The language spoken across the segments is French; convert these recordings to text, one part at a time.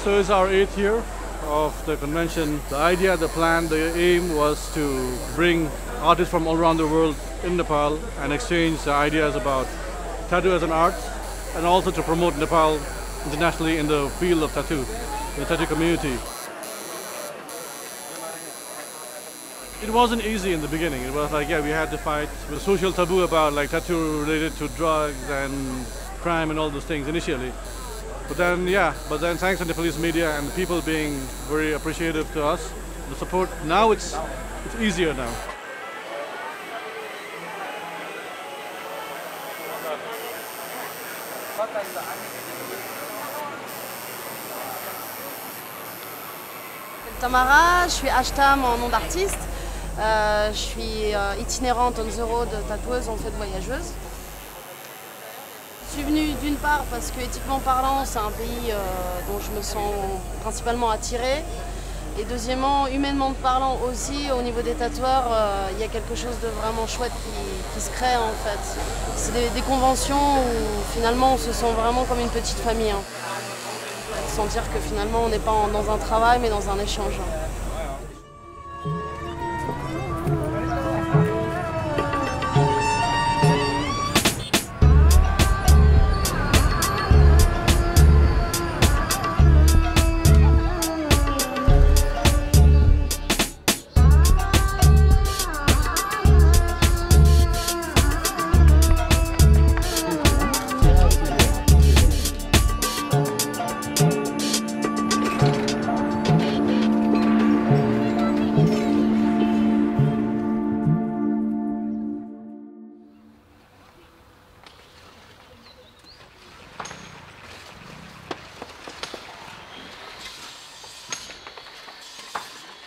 So it's our 8th year of the convention. The idea, the plan, the aim was to bring artists from all around the world in Nepal and exchange ideas about tattoo as an art, and also to promote Nepal internationally in the field of tattoo, the tattoo community. It wasn't easy in the beginning. It was like, yeah, we had to fight the social taboo about like tattoo related to drugs and crime and all those things initially. But then thanks to the police media and the people being very appreciative to us, the support, now it's easier now. Tamara, je suis Ashta, mon nom d'artiste. Je suis itinérante on the road, tatoueuse, en fait voyageuse. Je suis venue d'une part parce que éthiquement parlant, c'est un pays dont je me sens principalement attirée. Et deuxièmement, humainement parlant aussi, au niveau des tatoueurs, il y a quelque chose de vraiment chouette qui se crée en fait. C'est des conventions où finalement on se sent vraiment comme une petite famille. Hein. Sentir que finalement on n'est pas dans un travail mais dans un échange.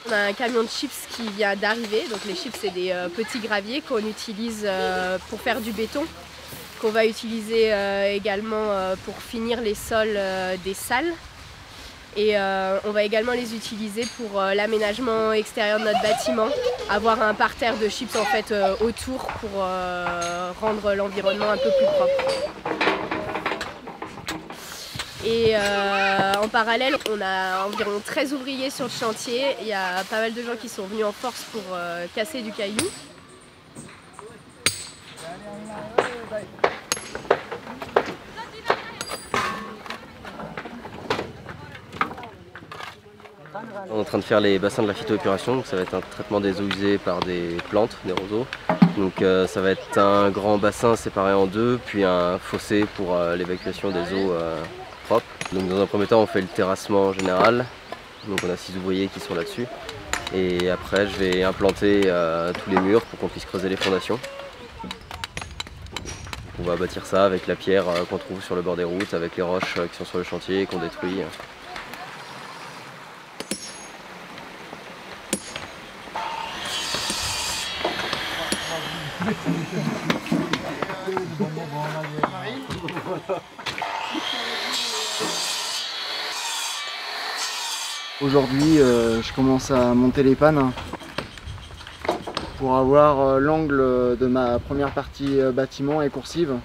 On a un camion de chips qui vient d'arriver, donc les chips c'est des petits graviers qu'on utilise pour faire du béton, qu'on va utiliser également pour finir les sols des salles, et on va également les utiliser pour l'aménagement extérieur de notre bâtiment, avoir un parterre de chips en fait autour pour rendre l'environnement un peu plus propre. Et en parallèle, on a environ 13 ouvriers sur le chantier. Il y a pas mal de gens qui sont venus en force pour casser du caillou. On est en train de faire les bassins de la phytoépuration, donc ça va être un traitement des eaux usées par des plantes, des roseaux. Donc ça va être un grand bassin séparé en deux, puis un fossé pour l'évacuation des eaux propres. Donc dans un premier temps on fait le terrassement général, donc on a 6 ouvriers qui sont là-dessus. Et après je vais implanter tous les murs pour qu'on puisse creuser les fondations. On va bâtir ça avec la pierre qu'on trouve sur le bord des routes, avec les roches qui sont sur le chantier et qu'on détruit. Aujourd'hui, je commence à monter les pannes pour avoir l'angle de ma première partie bâtiment et coursive.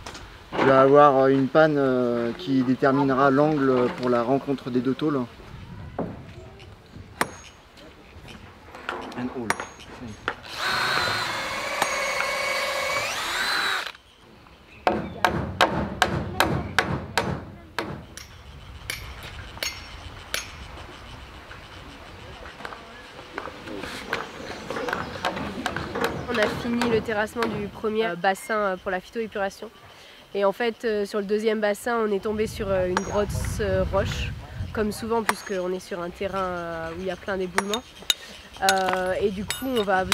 Je vais avoir une panne qui déterminera l'angle pour la rencontre des deux tôles. On a fini le terrassement du premier bassin pour la phytoépuration. Et en fait, sur le deuxième bassin, on est tombé sur une grosse roche, comme souvent puisqu'on est sur un terrain où il y a plein d'éboulements. Et du coup, on va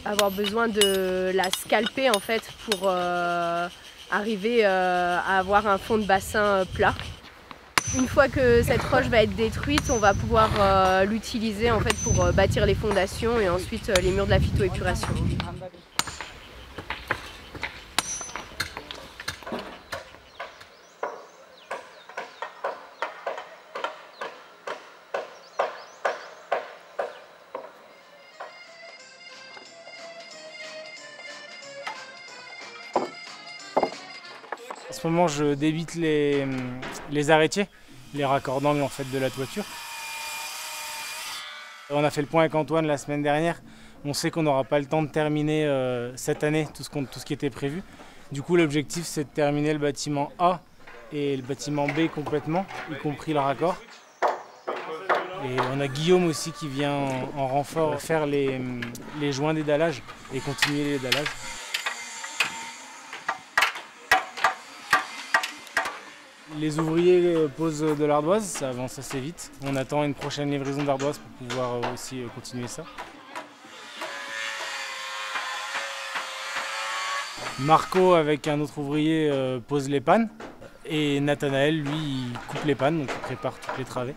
avoir besoin de la scalper en fait pour arriver à avoir un fond de bassin plat. Une fois que cette roche va être détruite, on va pouvoir l'utiliser en fait pour bâtir les fondations et ensuite les murs de la phytoépuration. En ce moment, je débite les arrêtiers, les raccordants en fait de la toiture. On a fait le point avec Antoine la semaine dernière. On sait qu'on n'aura pas le temps de terminer cette année tout ce qui était prévu. Du coup, l'objectif, c'est de terminer le bâtiment A et le bâtiment B complètement, y compris le raccord. Et on a Guillaume aussi qui vient en renfort faire les joints d'édalage et continuer les édalages. Les ouvriers posent de l'ardoise, ça avance assez vite. On attend une prochaine livraison d'ardoise pour pouvoir aussi continuer ça. Marco, avec un autre ouvrier, pose les pannes. Et Nathanaël, lui, il coupe les pannes, donc il prépare toutes les travées.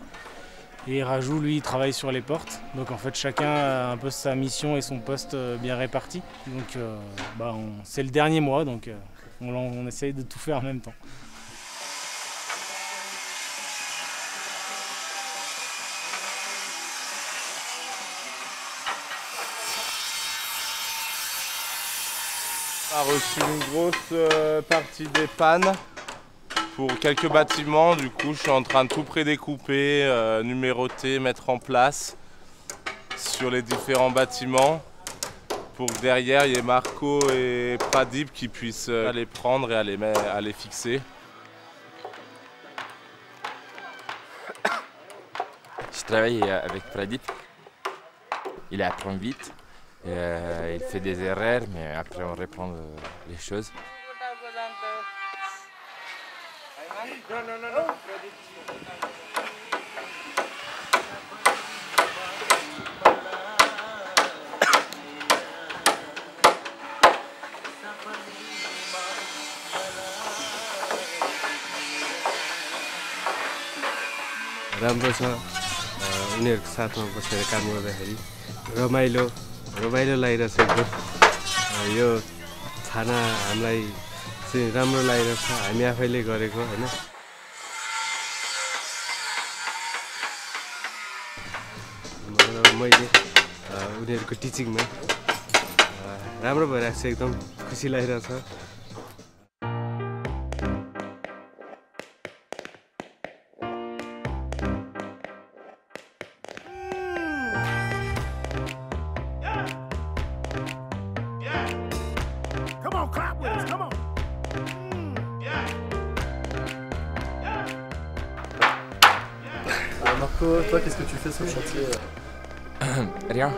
Et Rajou, lui, il travaille sur les portes. Donc en fait, chacun a un peu sa mission et son poste bien répartis. Donc c'est le dernier mois, donc on essaye de tout faire en même temps. On a reçu une grosse partie des pannes pour quelques bâtiments. Du coup, je suis en train de tout prédécouper, numéroter, mettre en place sur les différents bâtiments pour que derrière, il y ait Marco et Pradip qui puissent les prendre et à les fixer. Je travaille avec Pradip. Il apprend vite. Il fait des erreurs, mais après on reprend les choses. राम्रो छ उनीहरुको साथमा बसेर काम गर्दाखेरि रमाइलो लागिरहेछ एकदम यो खाना हामीलाई चाहिँ राम्रो लागिरहेछ हामी आफैले गरेको हैन मैले उनीहरुको टिचिङमा राम्रो भइरहेको छ एकदम खुसी लागिरहेछ Marco, toi, qu'est-ce que tu fais sur le chantier? Rien.